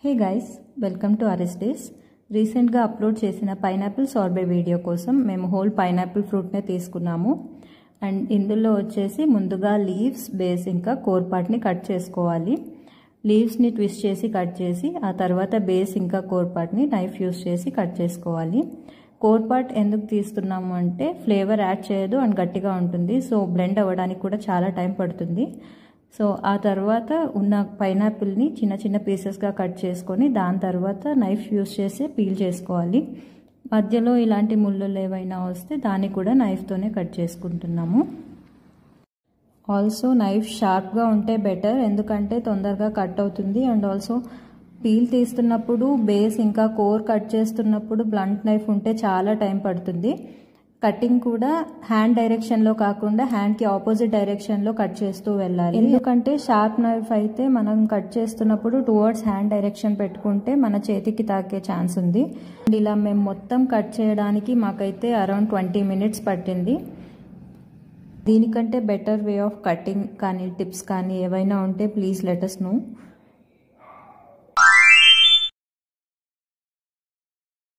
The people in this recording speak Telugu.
Hey guys, welcome to RS days. రీసెంట్గా అప్లోడ్ చేసిన పైనాపిల్ సార్బెట్ వీడియో కోసం మేము హోల్ పైనాపిల్ ఫ్రూట్నే తీసుకున్నాము. అండ్ ఇందులో వచ్చేసి ముందుగా లీవ్స్, బేస్ ఇంకా కోర్ పార్ట్ని కట్ చేసుకోవాలి. లీవ్స్ని ట్విస్ట్ చేసి కట్ చేసి ఆ తర్వాత బేస్ ఇంకా కోర్ పార్ట్ని నైఫ్ యూస్ చేసి కట్ చేసుకోవాలి. కోర్ పార్ట్ ఎందుకు తీస్తున్నాము అంటే ఫ్లేవర్ యాడ్ చేయదు అండ్ గట్టిగా ఉంటుంది, సో బ్లెండ్ అవ్వడానికి కూడా చాలా టైం పడుతుంది. సో ఆ తర్వాత ఉన్న పైనాపిల్ని చిన్న చిన్న పీసెస్గా కట్ చేసుకొని దాని తర్వాత నైఫ్ యూస్ చేసి పీల్ చేసుకోవాలి. మధ్యలో ఇలాంటి ముళ్ళులు ఏవైనా వస్తే దాన్ని కూడా నైఫ్తోనే కట్ చేసుకుంటున్నాము. ఆల్సో నైఫ్ షార్ప్గా ఉంటే బెటర్, ఎందుకంటే తొందరగా కట్ అవుతుంది. అండ్ ఆల్సో పీల్ తీస్తున్నప్పుడు బేస్ ఇంకా కోర్ కట్ చేస్తున్నప్పుడు బ్లంట్ నైఫ్ ఉంటే చాలా టైం పడుతుంది. కటింగ్ కూడా హ్యాండ్ డైరెక్షన్లో కాకుండా హ్యాండ్కి ఆపోజిట్ డైరెక్షన్లో కట్ చేస్తూ వెళ్ళాలి, ఎందుకంటే షార్ప్ నైఫ్ అయితే మనం కట్ చేస్తున్నప్పుడు టువర్డ్స్ హ్యాండ్ డైరెక్షన్ పెట్టుకుంటే మన చేతికి తాకే ఛాన్స్ ఉంది. ఇలా మేము మొత్తం కట్ చేయడానికి మాకైతే అరౌండ్ 20 minutes పట్టింది. దీనికంటే బెటర్ వే ఆఫ్ కటింగ్ కానీ టిప్స్ కానీ ఏవైనా ఉంటే ప్లీజ్ లెట్ us know.